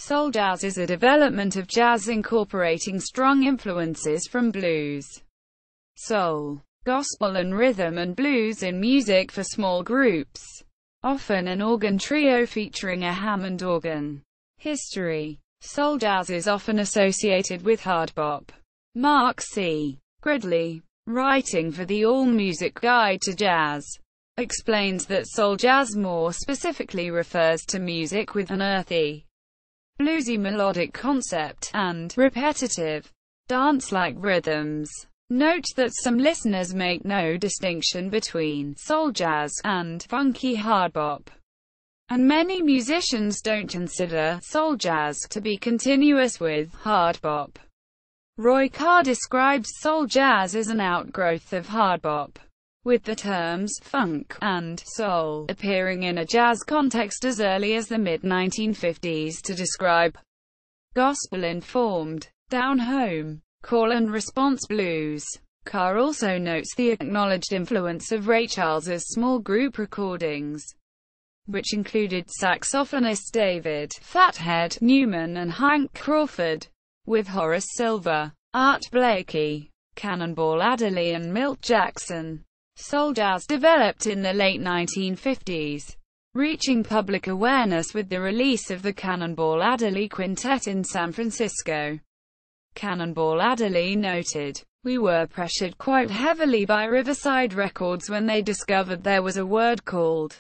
Soul jazz is a development of jazz incorporating strong influences from blues, soul, gospel and rhythm and blues in music for small groups, often an organ trio featuring a Hammond organ. History. Soul jazz is often associated with hard bop. Mark C. Gridley, writing for the AllMusic Guide to Jazz, explains that soul jazz more specifically refers to music with an earthy, bluesy melodic concept, and repetitive, dance-like rhythms. Note that some listeners make no distinction between soul jazz and funky hard bop, and many musicians don't consider soul jazz to be continuous with hard bop. Roy Carr describes soul jazz as an outgrowth of hard bop, with the terms funk and soul appearing in a jazz context as early as the mid-1950s to describe gospel-informed, down-home, call-and-response blues. Carr also notes the acknowledged influence of Ray Charles's small group recordings, which included saxophonists David "Fathead" Newman and Hank Crawford, with Horace Silver, Art Blakey, Cannonball Adderley and Milt Jackson. Soul jazz developed in the late 1950s, reaching public awareness with the release of the Cannonball Adderley Quintet in San Francisco. Cannonball Adderley noted, "We were pressured quite heavily by Riverside Records when they discovered there was a word called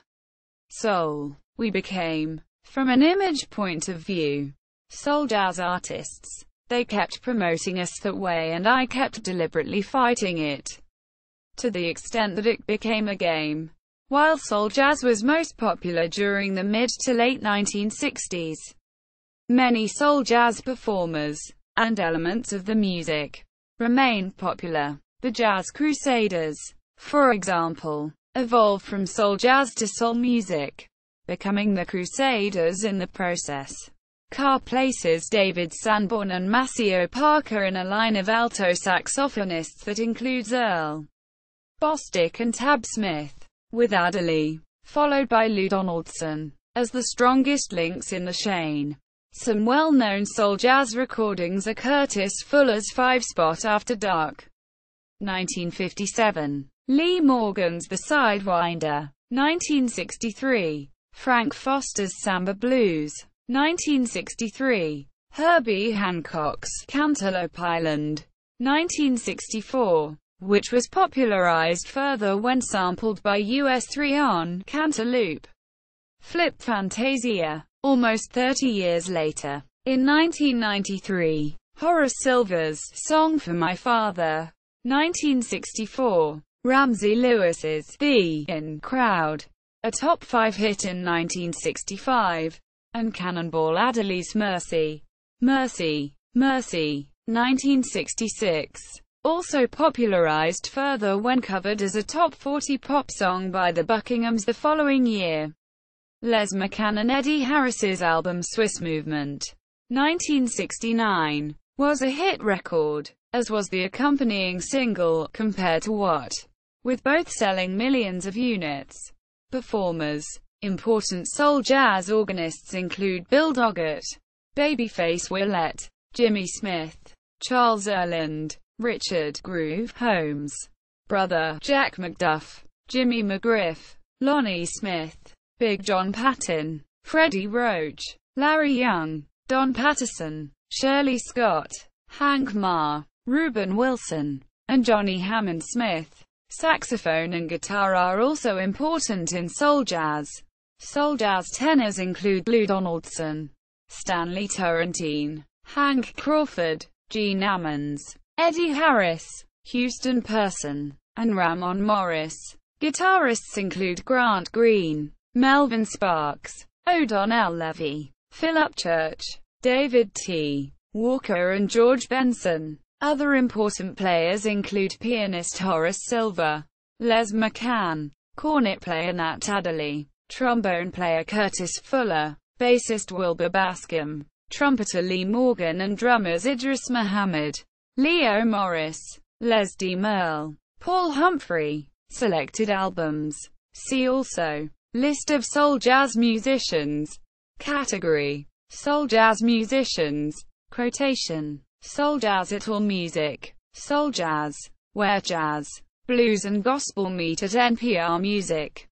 soul. We became, from an image point of view, soul jazz artists. They kept promoting us that way and I kept deliberately fighting it, to the extent that it became a game." While soul jazz was most popular during the mid to late 1960s, many soul jazz performers and elements of the music remained popular. The Jazz Crusaders, for example, evolved from soul jazz to soul music, becoming the Crusaders in the process. Carr places David Sanborn and Maceo Parker in a line of alto saxophonists that includes Earl Bostic and Tab Smith, with Adderley, followed by Lou Donaldson, as the strongest links in the chain. Some well-known soul jazz recordings are Curtis Fuller's Five-Spot After Dark, 1957, Lee Morgan's The Sidewinder, 1963, Frank Foster's Samba Blues, 1963, Herbie Hancock's Cantaloupe Island, 1964, which was popularized further when sampled by US3 on Cantaloupe, Flip Fantasia, almost 30 years later. In 1993, Horace Silver's Song for My Father, 1964, Ramsey Lewis's The In Crowd, a top 5 hit in 1965, and Cannonball Adderley's Mercy, Mercy, Mercy, 1966. Also popularized further when covered as a top 40 pop song by the Buckinghams the following year. Les McCann and Eddie Harris's album Swiss Movement, 1969, was a hit record, as was the accompanying single, Compare to What, with both selling millions of units. Performers. Important soul jazz organists include Bill Doggett, Babyface Willette, Jimmy Smith, Charles Erland, Richard Groove Holmes, Brother Jack McDuff, Jimmy McGriff, Lonnie Smith, Big John Patton, Freddie Roach, Larry Young, Don Patterson, Shirley Scott, Hank Marr, Reuben Wilson, and Johnny Hammond Smith. Saxophone and guitar are also important in soul jazz. Soul jazz tenors include Lou Donaldson, Stanley Turrentine, Hank Crawford, Gene Ammons, Eddie Harris, Houston Person, and Ramon Morris. Guitarists include Grant Green, Melvin Sparks, O'Donnell Levy, Phil Upchurch, David T. Walker and George Benson. Other important players include pianist Horace Silver, Les McCann, cornet player Nat Adderley, trombone player Curtis Fuller, bassist Wilbur Bascom, trumpeter Lee Morgan and drummers Idris Muhammad, Leo Morris, Les D. Merle, Paul Humphrey. Selected albums. See also, List of soul jazz musicians. Category Soul jazz musicians. Quotation. Soul jazz at All Music. Soul jazz. Where jazz, blues and gospel meet at NPR Music.